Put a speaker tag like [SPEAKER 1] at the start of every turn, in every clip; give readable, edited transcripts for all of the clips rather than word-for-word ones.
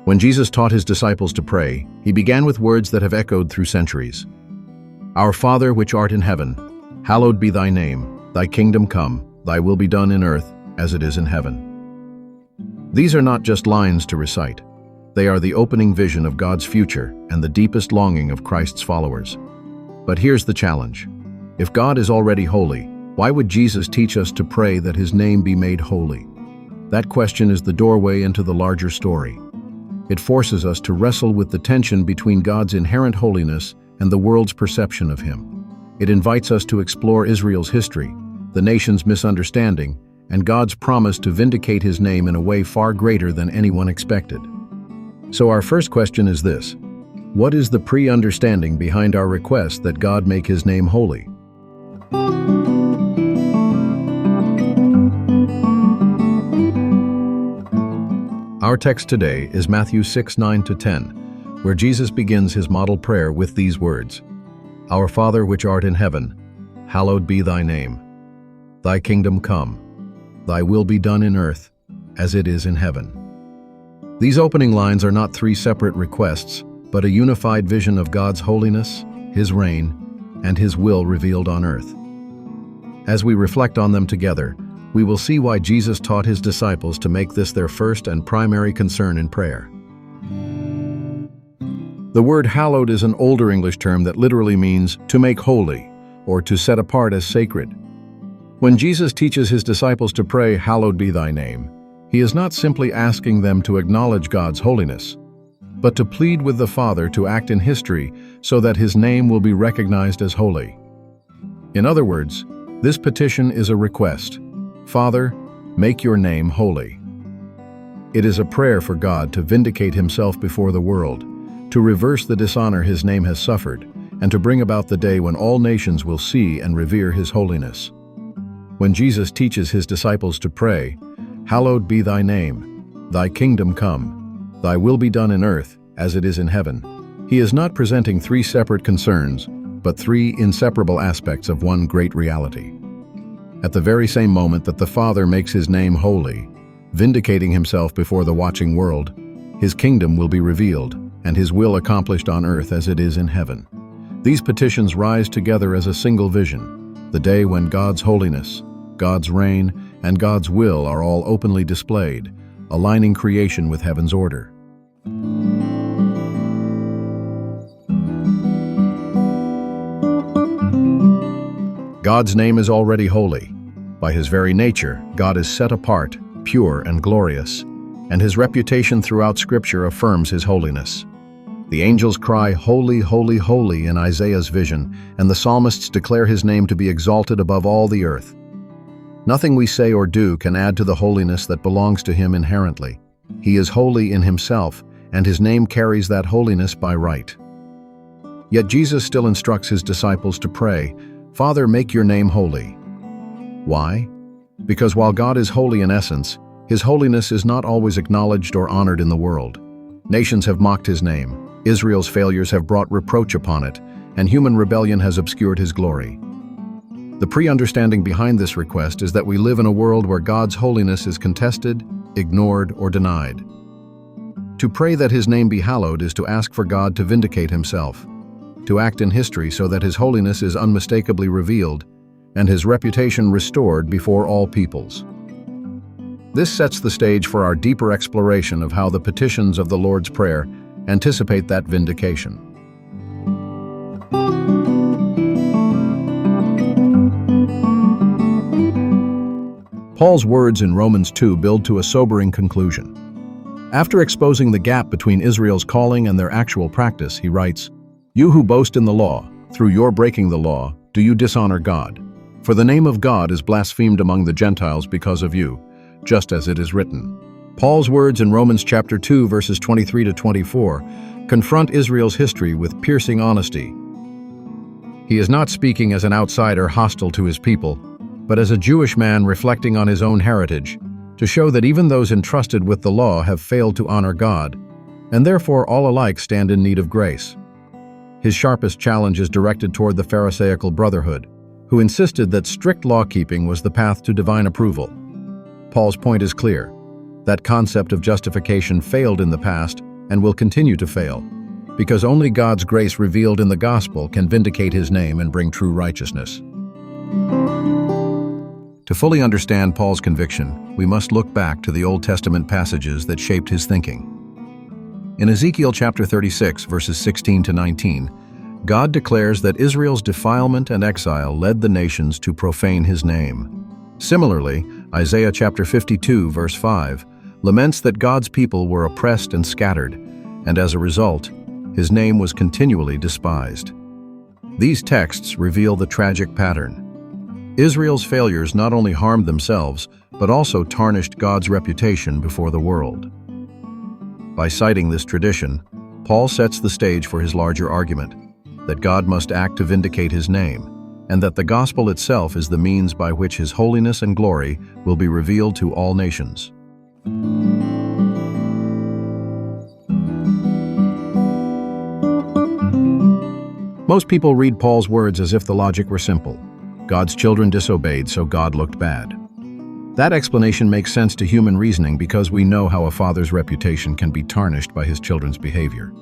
[SPEAKER 1] When Jesus taught his disciples to pray, he began with words that have echoed through centuries. Our Father which art in heaven, hallowed be thy name, thy kingdom come, thy will be done in earth as it is in heaven. These are not just lines to recite. They are the opening vision of God's future and the deepest longing of Christ's followers. But here's the challenge. If God is already holy, why would Jesus teach us to pray that his name be made holy? That question is the doorway into the larger story. It forces us to wrestle with the tension between God's inherent holiness and the world's perception of him. It invites us to explore Israel's history, the nation's misunderstanding, and God's promise to vindicate his name in a way far greater than anyone expected. So our first question is this: what is the pre-understanding behind our request that God make his name holy? Our text today is Matthew 6:9-10, where Jesus begins his model prayer with these words: Our Father which art in heaven, hallowed be thy name. Thy kingdom come, thy will be done in earth as it is in heaven. These opening lines are not three separate requests, but a unified vision of God's holiness, his reign, and his will revealed on earth. As we reflect on them together, we will see why Jesus taught his disciples to make this their first and primary concern in prayer. The word hallowed is an older English term that literally means to make holy, or to set apart as sacred. When Jesus teaches his disciples to pray, "Hallowed be thy name," he is not simply asking them to acknowledge God's holiness, but to plead with the Father to act in history so that his name will be recognized as holy. In other words, this petition is a request. Father, make your name holy. It is a prayer for God to vindicate himself before the world, to reverse the dishonor his name has suffered, and to bring about the day when all nations will see and revere his holiness. When Jesus teaches his disciples to pray, "Hallowed be thy name, thy kingdom come, thy will be done in earth as it is in heaven," he is not presenting three separate concerns, but three inseparable aspects of one great reality. At the very same moment that the Father makes his name holy, vindicating himself before the watching world, his kingdom will be revealed, and his will accomplished on earth as it is in heaven. These petitions rise together as a single vision, the day when God's holiness, God's reign, and God's will are all openly displayed, aligning creation with heaven's order. God's name is already holy. By his very nature, God is set apart, pure, and glorious, and his reputation throughout Scripture affirms his holiness. The angels cry, "Holy, holy, holy," in Isaiah's vision, and the psalmists declare his name to be exalted above all the earth. Nothing we say or do can add to the holiness that belongs to him inherently. He is holy in himself, and his name carries that holiness by right. Yet Jesus still instructs his disciples to pray, "Father, make your name holy." Why? Because while God is holy in essence, his holiness is not always acknowledged or honored in the world. Nations have mocked his name, Israel's failures have brought reproach upon it, and human rebellion has obscured his glory. The pre-understanding behind this request is that we live in a world where God's holiness is contested, ignored, or denied. To pray that his name be hallowed is to ask for God to vindicate himself, to act in history so that his holiness is unmistakably revealed and his reputation restored before all peoples. This sets the stage for our deeper exploration of how the petitions of the Lord's Prayer anticipate that vindication. Paul's words in Romans 2 build to a sobering conclusion. After exposing the gap between Israel's calling and their actual practice, he writes, "You who boast in the law, through your breaking the law, do you dishonor God? For the name of God is blasphemed among the Gentiles because of you, just as it is written." Paul's words in Romans chapter 2, verses 23-24, confront Israel's history with piercing honesty. He is not speaking as an outsider hostile to his people, but as a Jewish man reflecting on his own heritage, to show that even those entrusted with the law have failed to honor God, and therefore all alike stand in need of grace. His sharpest challenge is directed toward the Pharisaical brotherhood, who insisted that strict law-keeping was the path to divine approval. Paul's point is clear. That concept of justification failed in the past, and will continue to fail, because only God's grace revealed in the gospel can vindicate his name and bring true righteousness. To fully understand Paul's conviction, we must look back to the Old Testament passages that shaped his thinking. In Ezekiel chapter 36, verses 16 to 19, God declares that Israel's defilement and exile led the nations to profane his name. Similarly, Isaiah chapter 52, verse 5, laments that God's people were oppressed and scattered, and as a result, his name was continually despised. These texts reveal the tragic pattern. Israel's failures not only harmed themselves, but also tarnished God's reputation before the world. By citing this tradition, Paul sets the stage for his larger argument, that God must act to vindicate his name, and that the gospel itself is the means by which his holiness and glory will be revealed to all nations. Most people read Paul's words as if the logic were simple. God's children disobeyed, so God looked bad. That explanation makes sense to human reasoning because we know how a father's reputation can be tarnished by his children's behavior.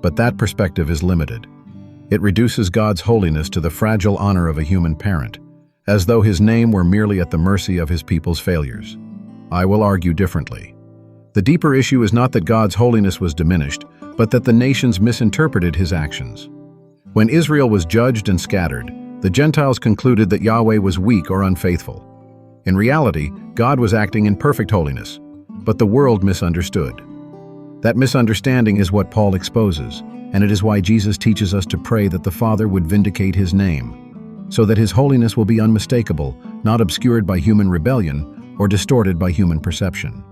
[SPEAKER 1] But that perspective is limited. It reduces God's holiness to the fragile honor of a human parent, as though his name were merely at the mercy of his people's failures. I will argue differently. The deeper issue is not that God's holiness was diminished, but that the nations misinterpreted his actions. When Israel was judged and scattered, the Gentiles concluded that Yahweh was weak or unfaithful. In reality, God was acting in perfect holiness, but the world misunderstood. That misunderstanding is what Paul exposes, and it is why Jesus teaches us to pray that the Father would vindicate his name, so that his holiness will be unmistakable, not obscured by human rebellion or distorted by human perception.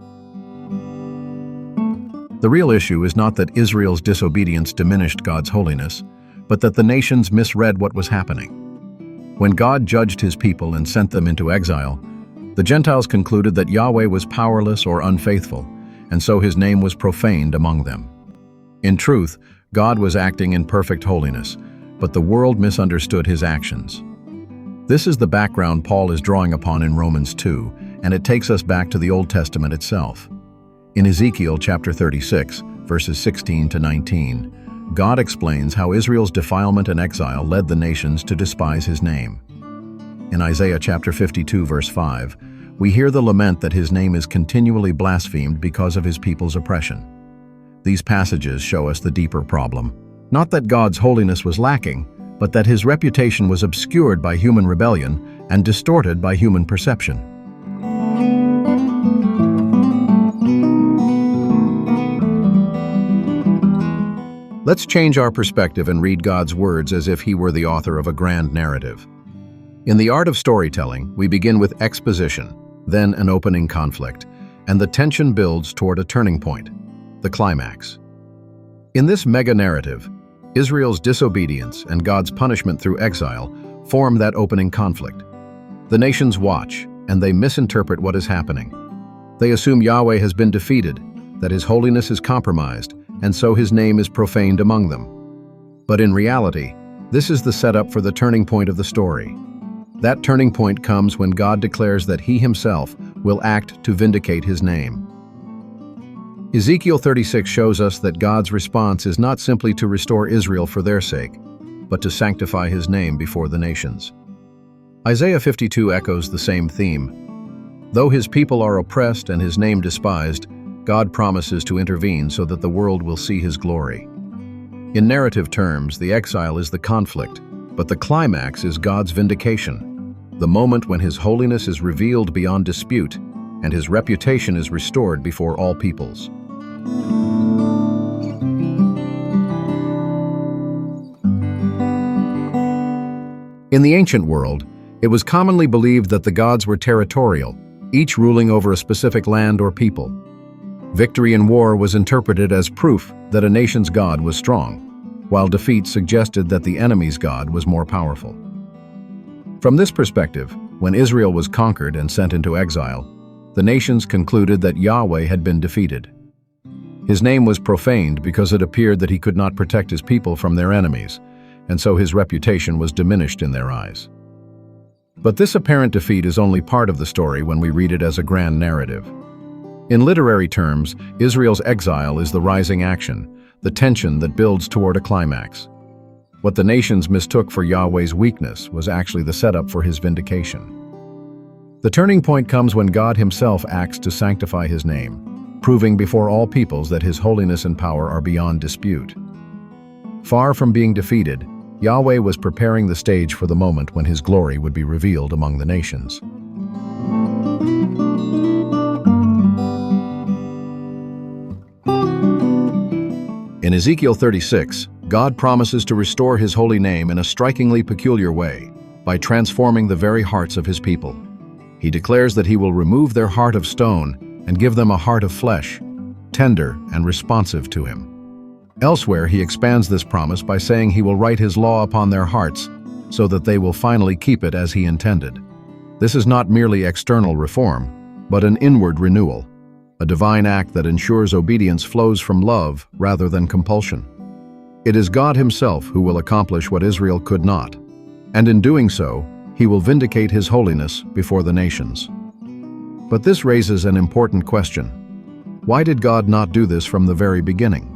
[SPEAKER 1] The real issue is not that Israel's disobedience diminished God's holiness, but that the nations misread what was happening. When God judged his people and sent them into exile, the Gentiles concluded that Yahweh was powerless or unfaithful, and so his name was profaned among them. In truth, God was acting in perfect holiness, but the world misunderstood his actions. This is the background Paul is drawing upon in Romans 2, and it takes us back to the Old Testament itself. In Ezekiel chapter 36, verses 16 to 19, God explains how Israel's defilement and exile led the nations to despise his name. In Isaiah chapter 52, verse 5, we hear the lament that his name is continually blasphemed because of his people's oppression. These passages show us the deeper problem. Not that God's holiness was lacking, but that his reputation was obscured by human rebellion and distorted by human perception. Let's change our perspective and read God's words as if he were the author of a grand narrative. In the art of storytelling, we begin with exposition, then an opening conflict, and the tension builds toward a turning point, the climax. In this mega-narrative, Israel's disobedience and God's punishment through exile form that opening conflict. The nations watch, and they misinterpret what is happening. They assume Yahweh has been defeated, that his holiness is compromised, and so his name is profaned among them. But in reality, this is the setup for the turning point of the story. That turning point comes when God declares that he himself will act to vindicate his name. Ezekiel 36 shows us that God's response is not simply to restore Israel for their sake, but to sanctify his name before the nations. Isaiah 52 echoes the same theme. Though his people are oppressed and his name despised, God promises to intervene so that the world will see his glory. In narrative terms, the exile is the conflict, but the climax is God's vindication, the moment when his holiness is revealed beyond dispute and his reputation is restored before all peoples. In the ancient world, it was commonly believed that the gods were territorial, each ruling over a specific land or people. Victory in war was interpreted as proof that a nation's god was strong, while defeat suggested that the enemy's god was more powerful. From this perspective, when Israel was conquered and sent into exile, the nations concluded that Yahweh had been defeated. His name was profaned because it appeared that he could not protect his people from their enemies, and so his reputation was diminished in their eyes. But this apparent defeat is only part of the story when we read it as a grand narrative. In literary terms, Israel's exile is the rising action, the tension that builds toward a climax. What the nations mistook for Yahweh's weakness was actually the setup for his vindication. The turning point comes when God himself acts to sanctify his name, proving before all peoples that his holiness and power are beyond dispute. Far from being defeated, Yahweh was preparing the stage for the moment when his glory would be revealed among the nations. In Ezekiel 36, God promises to restore his holy name in a strikingly peculiar way, by transforming the very hearts of his people. He declares that he will remove their heart of stone and give them a heart of flesh, tender and responsive to him. Elsewhere, he expands this promise by saying he will write his law upon their hearts so that they will finally keep it as he intended. This is not merely external reform, but an inward renewal, a divine act that ensures obedience flows from love rather than compulsion. It is God himself who will accomplish what Israel could not, and in doing so, he will vindicate his holiness before the nations. But this raises an important question. Why did God not do this from the very beginning?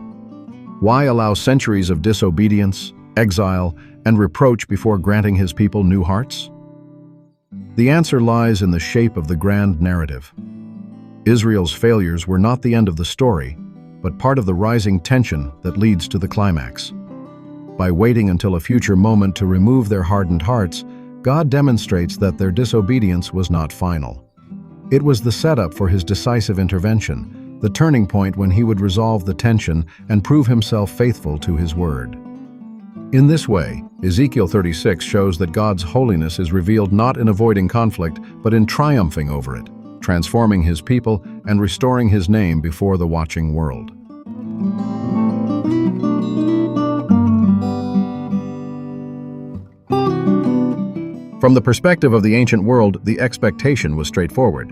[SPEAKER 1] Why allow centuries of disobedience, exile, and reproach before granting his people new hearts? The answer lies in the shape of the grand narrative. Israel's failures were not the end of the story, but part of the rising tension that leads to the climax. By waiting until a future moment to remove their hardened hearts, God demonstrates that their disobedience was not final. It was the setup for his decisive intervention, the turning point when he would resolve the tension and prove himself faithful to his word. In this way, Ezekiel 36 shows that God's holiness is revealed not in avoiding conflict, but in triumphing over it, transforming his people and restoring his name before the watching world. From the perspective of the ancient world, the expectation was straightforward.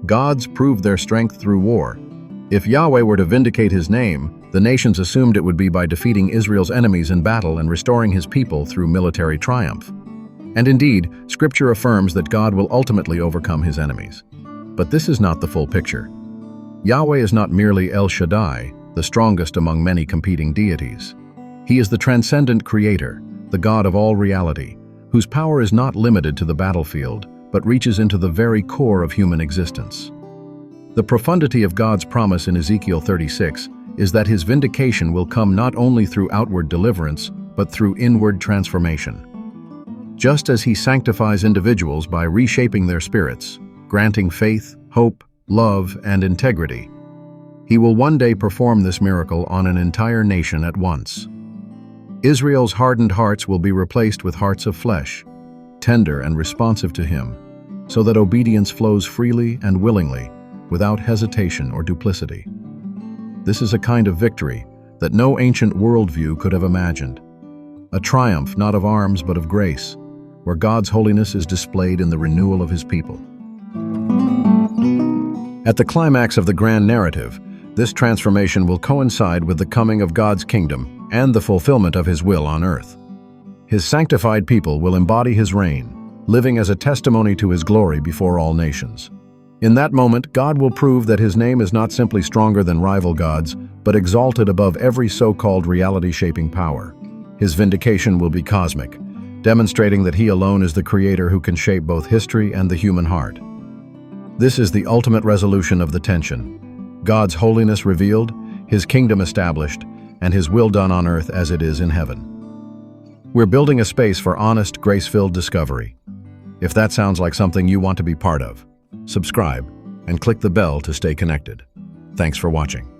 [SPEAKER 1] Gods proved their strength through war. If Yahweh were to vindicate his name, the nations assumed it would be by defeating Israel's enemies in battle and restoring his people through military triumph. And indeed, Scripture affirms that God will ultimately overcome his enemies. But this is not the full picture. Yahweh is not merely El Shaddai, the strongest among many competing deities. He is the transcendent creator, the God of all reality, whose power is not limited to the battlefield, but reaches into the very core of human existence. The profundity of God's promise in Ezekiel 36 is that his vindication will come not only through outward deliverance, but through inward transformation. Just as he sanctifies individuals by reshaping their spirits, granting faith, hope, love, and integrity, he will one day perform this miracle on an entire nation at once. Israel's hardened hearts will be replaced with hearts of flesh, tender and responsive to him, so that obedience flows freely and willingly, without hesitation or duplicity. This is a kind of victory that no ancient worldview could have imagined. A triumph not of arms but of grace, where God's holiness is displayed in the renewal of his people. At the climax of the grand narrative, this transformation will coincide with the coming of God's kingdom and the fulfillment of his will on earth. His sanctified people will embody his reign, living as a testimony to his glory before all nations. In that moment, God will prove that his name is not simply stronger than rival gods, but exalted above every so-called reality-shaping power. His vindication will be cosmic, demonstrating that he alone is the creator who can shape both history and the human heart. This is the ultimate resolution of the tension. God's holiness revealed, his kingdom established, and his will done on earth as it is in heaven. We're building a space for honest, grace-filled discovery. If that sounds like something you want to be part of, subscribe and click the bell to stay connected. Thanks for watching.